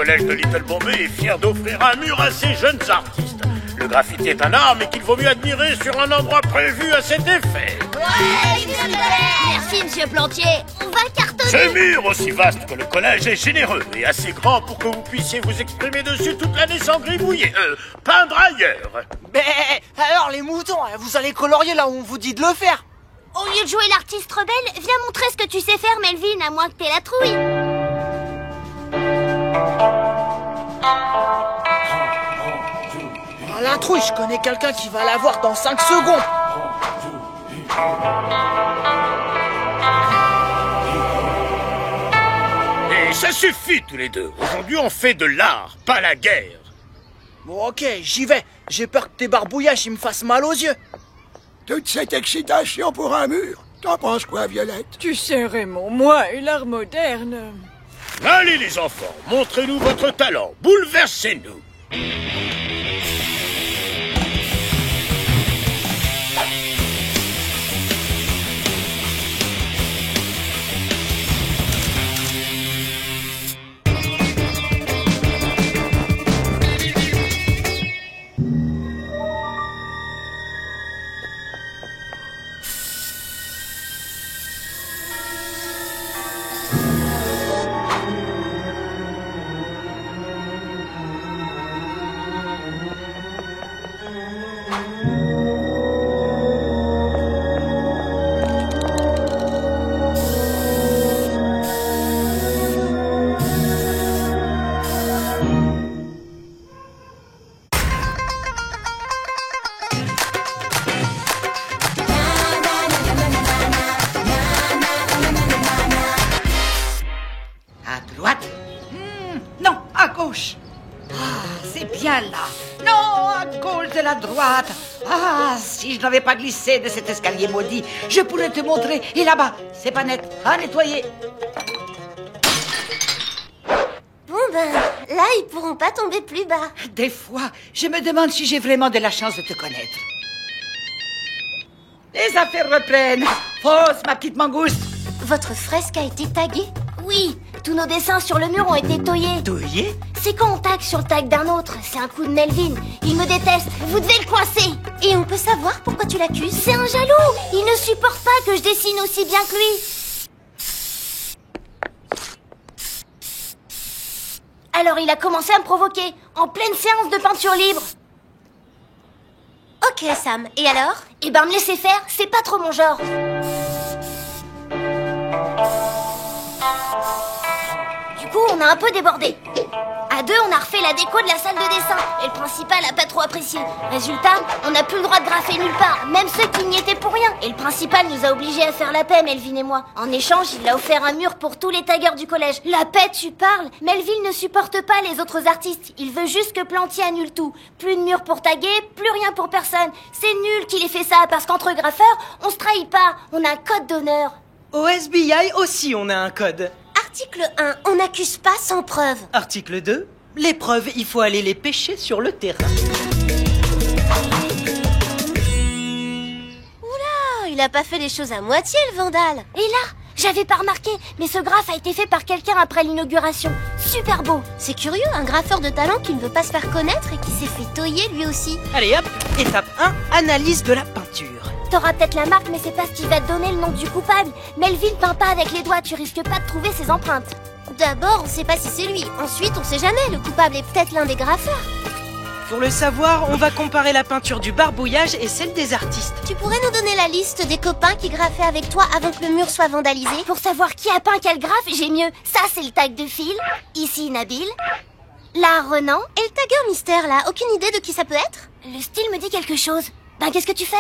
collège de Little Bombay est fier d'offrir un mur à ses jeunes artistes. Le graffiti est un art, mais qu'il vaut mieux admirer sur un endroit prévu à cet effet. Ouais, merci, monsieur Plantier. On va cartonner. Ce mur, aussi vaste que le collège, est généreux et assez grand pour que vous puissiez vous exprimer dessus toute l'année sans gribouiller. Peindre ailleurs. Mais alors les moutons, vous allez colorier là où on vous dit de le faire. Au lieu de jouer l'artiste rebelle, viens montrer ce que tu sais faire, Melvin, à moins que t'aies la trouille. Oh, la trouille, je connais quelqu'un qui va l'avoir dans 5 secondes. Et ça suffit tous les deux. Aujourd'hui, on fait de l'art, pas la guerre. Bon, ok, j'y vais. J'ai peur que tes barbouillages ils me fassent mal aux yeux. Toute cette excitation pour un mur. T'en penses quoi, Violette? Tu sais, Raymond, moi et l'art moderne... Allez les enfants, montrez-nous votre talent, bouleversez-nous. Non, à gauche. Ah, c'est bien là. Non, à gauche de la droite. Ah, si je n'avais pas glissé de cet escalier maudit, je pourrais te montrer. Et là-bas, c'est pas net. À nettoyer. Bon ben, là, ils pourront pas tomber plus bas. Des fois, je me demande si j'ai vraiment de la chance de te connaître. Les affaires reprennent. Pose, ma petite mangouste. Votre fresque a été taguée? Oui, tous nos dessins sur le mur ont été toyés. Toyé? C'est quand on tag sur le tag d'un autre. C'est un coup de Melvin. Il me déteste. Vous devez le coincer. Et on peut savoir pourquoi tu l'accuses? C'est un jaloux. Il ne supporte pas que je dessine aussi bien que lui. Alors il a commencé à me provoquer, en pleine séance de peinture libre. Ok Sam, et alors? Eh ben me laisser faire, c'est pas trop mon genre. Du coup, on a un peu débordé. À deux, on a refait la déco de la salle de dessin. Et le principal a pas trop apprécié. Résultat, on n'a plus le droit de graffer nulle part, même ceux qui n'y étaient pour rien. Et le principal nous a obligés à faire la paix, Melvin et moi. En échange, il a offert un mur pour tous les taggeurs du collège. La paix, tu parles? Melvin ne supporte pas les autres artistes. Il veut juste que Plantier annule tout. Plus de mur pour taguer, plus rien pour personne. C'est nul qu'il ait fait ça, parce qu'entre graffeurs, on se trahit pas. On a un code d'honneur. Au SBI aussi, on a un code. Article 1, on n'accuse pas sans preuve. Article 2, les preuves, il faut aller les pêcher sur le terrain. Oula, il a pas fait les choses à moitié, le vandale. Et là, j'avais pas remarqué, mais ce graphe a été fait par quelqu'un après l'inauguration. Super beau. C'est curieux, un graffeur de talent qui ne veut pas se faire connaître et qui s'est fait toyer lui aussi. Allez hop, étape 1, analyse de la peinture. T'auras peut-être la marque, mais c'est pas ce qui va te donner le nom du coupable. Melvin peint pas avec les doigts, tu risques pas de trouver ses empreintes. D'abord, on sait pas si c'est lui. Ensuite, on sait jamais, le coupable est peut-être l'un des graffeurs. Pour le savoir, on va comparer la peinture du barbouillage et celle des artistes. Tu pourrais nous donner la liste des copains qui graffaient avec toi avant que le mur soit vandalisé? Pour savoir qui a peint quel graphe, j'ai mieux. Ça, c'est le tag de Phil. Ici, Nabil. Là, Renan. Et le tagueur mystère, là, aucune idée de qui ça peut être? Le style me dit quelque chose. Ben, qu'est-ce que tu fais?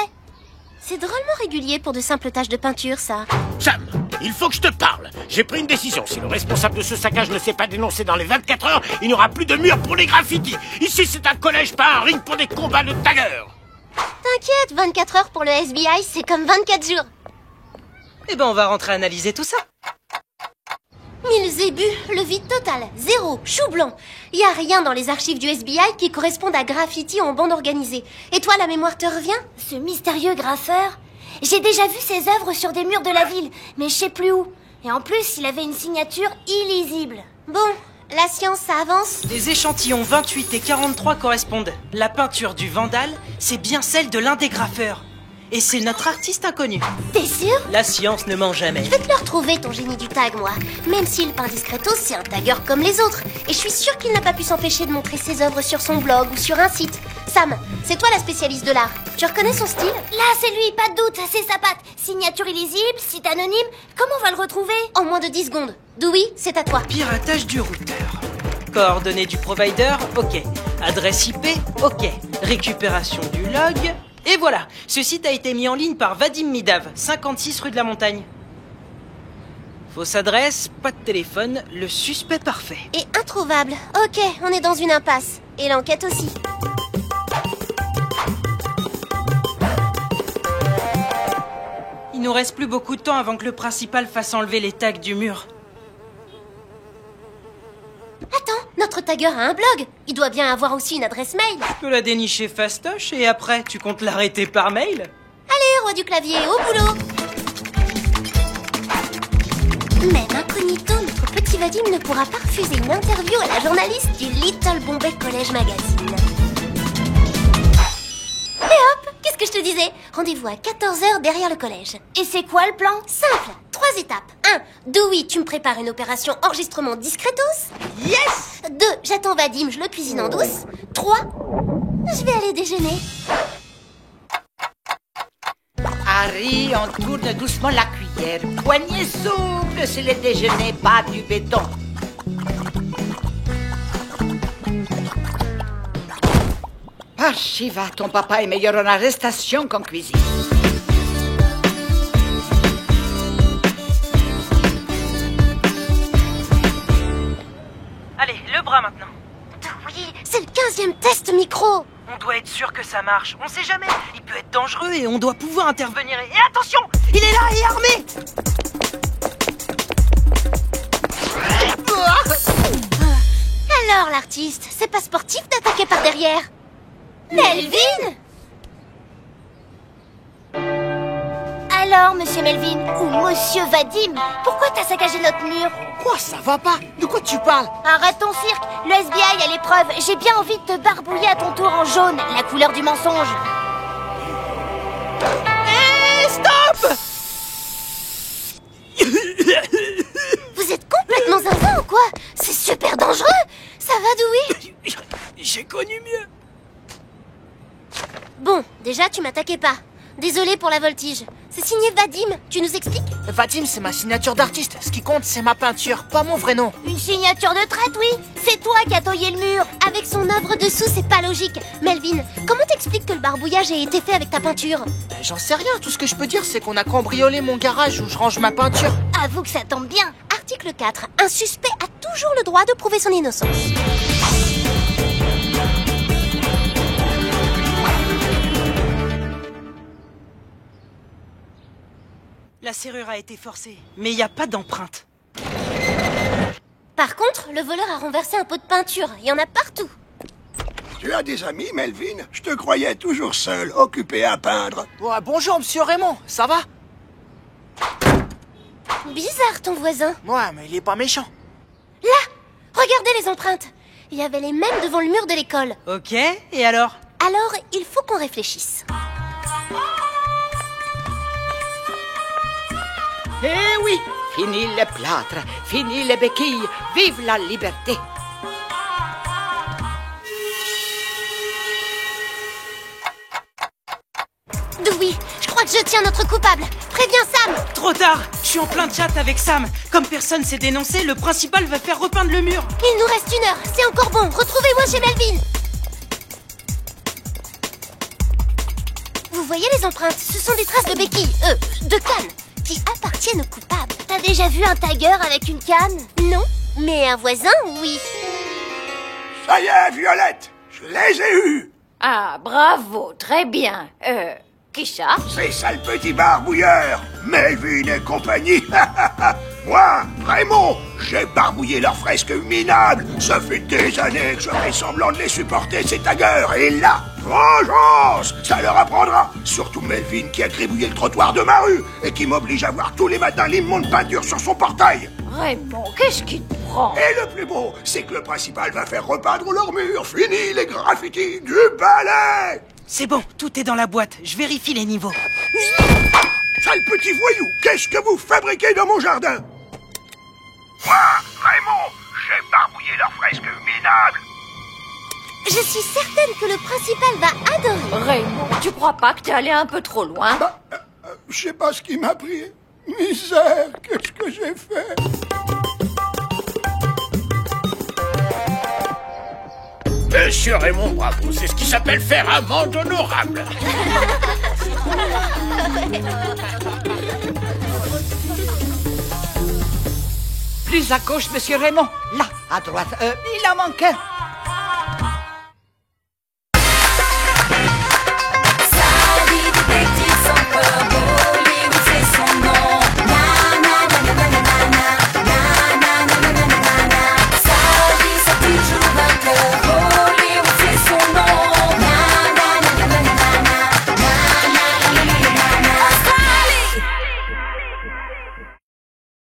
C'est drôlement régulier pour de simples taches de peinture, ça. Sam, il faut que je te parle. J'ai pris une décision. Si le responsable de ce saccage ne s'est pas dénoncé dans les 24 heures, il n'y aura plus de mur pour les graffitis. Ici, c'est un collège, pas un ring pour des combats de taggers. T'inquiète, 24 heures pour le SBI, c'est comme 24 jours. Eh ben, on va rentrer analyser tout ça. Mille zébus, le vide total, zéro, chou blanc. Y a rien dans les archives du SBI qui correspondent à graffiti en bande organisée. Et toi, la mémoire te revient? Ce mystérieux graffeur? J'ai déjà vu ses œuvres sur des murs de la ville, mais je sais plus où. Et en plus, il avait une signature illisible. Bon, La science, ça avance? Les échantillons 28 et 43 correspondent. La peinture du Vandale, c'est bien celle de l'un des graffeurs. Et c'est notre artiste inconnu. T'es sûr? La science ne ment jamais. Je vais te le retrouver, ton génie du tag, moi. Même s'il peint discretos, c'est un tagueur comme les autres. Et je suis sûre qu'il n'a pas pu s'empêcher de montrer ses œuvres sur son blog ou sur un site. Sam, c'est toi la spécialiste de l'art. Tu reconnais son style? Là, c'est lui, pas de doute, c'est sa patte. Signature illisible, site anonyme. Comment on va le retrouver? En moins de 10 secondes. Dewey, c'est à toi. Piratage du routeur. Coordonnées du provider, ok. Adresse IP, ok. Récupération du log... Et voilà, ce site a été mis en ligne par Vadim Midav, 56 rue de la Montagne. Fausse adresse, pas de téléphone, le suspect parfait. Et introuvable. Ok, on est dans une impasse. Et l'enquête aussi. Il nous reste plus beaucoup de temps avant que le principal fasse enlever les tags du mur. Attends, notre tagueur a un blog. Il doit bien avoir aussi une adresse mail. Tu peux la dénicher fastoche et après, tu comptes l'arrêter par mail? Allez, roi du clavier, au boulot. Même incognito, notre petit Vadim ne pourra pas refuser une interview à la journaliste du Little Bombay College Magazine. Et hop, qu'est-ce que je te disais? Rendez-vous à 14h derrière le collège. Et c'est quoi le plan? Simple, 3 étapes. 1. Dewey, tu me prépares une opération enregistrement discretos. Yes! 2. J'attends Vadim, je le cuisine en douce. 3. Je vais aller déjeuner. Harry, on tourne doucement la cuillère. Poignée souple, c'est le déjeuner, pas du béton. Par Shiva, ton papa est meilleur en arrestation qu'en cuisine. Allez, le bras maintenant. Oui, c'est le 15e test micro. On doit être sûr que ça marche. On sait jamais. Il peut être dangereux et on doit pouvoir intervenir. Et attention, il est là et armé. Alors l'artiste, c'est pas sportif d'attaquer par derrière. Melvin? Alors, monsieur Melvin, ou monsieur Vadim, pourquoi t'as saccagé notre mur? Quoi, ça va pas? De quoi tu parles? Arrête ton cirque, le FBI a les preuves. J'ai bien envie de te barbouiller à ton tour en jaune, la couleur du mensonge. Hé, stop! Vous êtes complètement zinzin ou quoi? C'est super dangereux. Ça va, Dewey? J'ai connu mieux. Bon, déjà, tu m'attaquais pas. Désolé pour la voltige. C'est signé Vadim, tu nous expliques? Vadim, c'est ma signature d'artiste. Ce qui compte, c'est ma peinture, pas mon vrai nom. Une signature de traite, oui. C'est toi qui as taillé le mur. Avec son œuvre dessous, c'est pas logique. Melvin, comment t'expliques que le barbouillage ait été fait avec ta peinture? J'en sais rien, tout ce que je peux dire, c'est qu'on a cambriolé mon garage où je range ma peinture. Avoue que ça tombe bien. Article 4. Un suspect a toujours le droit de prouver son innocence. La serrure a été forcée, mais il n'y a pas d'empreinte. Par contre, le voleur a renversé un pot de peinture. Il y en a partout. Tu as des amis, Melvin? Je te croyais toujours seul, occupé à peindre. Ouais, bonjour, monsieur Raymond, ça va? Bizarre, ton voisin. Ouais, mais il est pas méchant. Là, regardez les empreintes. Il y avait les mêmes devant le mur de l'école. Ok, et alors? Alors, il faut qu'on réfléchisse. Eh oui, fini les plâtres, fini les béquilles, vive la liberté. Dewey, je crois que je tiens notre coupable. Préviens Sam. Trop tard. Je suis en plein chat avec Sam. Comme personne s'est dénoncé, le principal va faire repeindre le mur. Il nous reste 1 heure, c'est encore bon. Retrouvez-moi chez Melvin. Vous voyez les empreintes? Ce sont des traces de béquilles, de cannes, qui appartiennent au coupable. T'as déjà vu un tagueur avec une canne? Non, mais un voisin, oui. Ça y est, Violette, je les ai eus. Ah, bravo, très bien. Qui ça? Ces sales petits barbouilleurs, Melvin et compagnie. Moi, Raymond, j'ai barbouillé leurs fresques minables. Ça fait des années que je fais semblant de les supporter, ces tagueurs. Et là, vengeance, ça leur apprendra. Surtout Melvin qui a gribouillé le trottoir de ma rue et qui m'oblige à voir tous les matins l'immonde peinture sur son portail. Raymond, qu'est-ce qui te prend? Et le plus beau, c'est que le principal va faire repeindre leurs murs. Fini les graffitis du balai. C'est bon, tout est dans la boîte. Je vérifie les niveaux. Sale petit voyou, qu'est-ce que vous fabriquez dans mon jardin? Moi, Raymond, j'ai barbouillé leurs fresques minables. Je suis certaine que le principal va adorer. Raymond, tu crois pas que t'es allé un peu trop loin? Je sais pas ce qui m'a pris. Misère, qu'est-ce que j'ai fait? Monsieur Raymond, bravo, c'est ce qui s'appelle faire amende honorable. Plus à gauche, monsieur Raymond. Là, à droite. Il en manque un.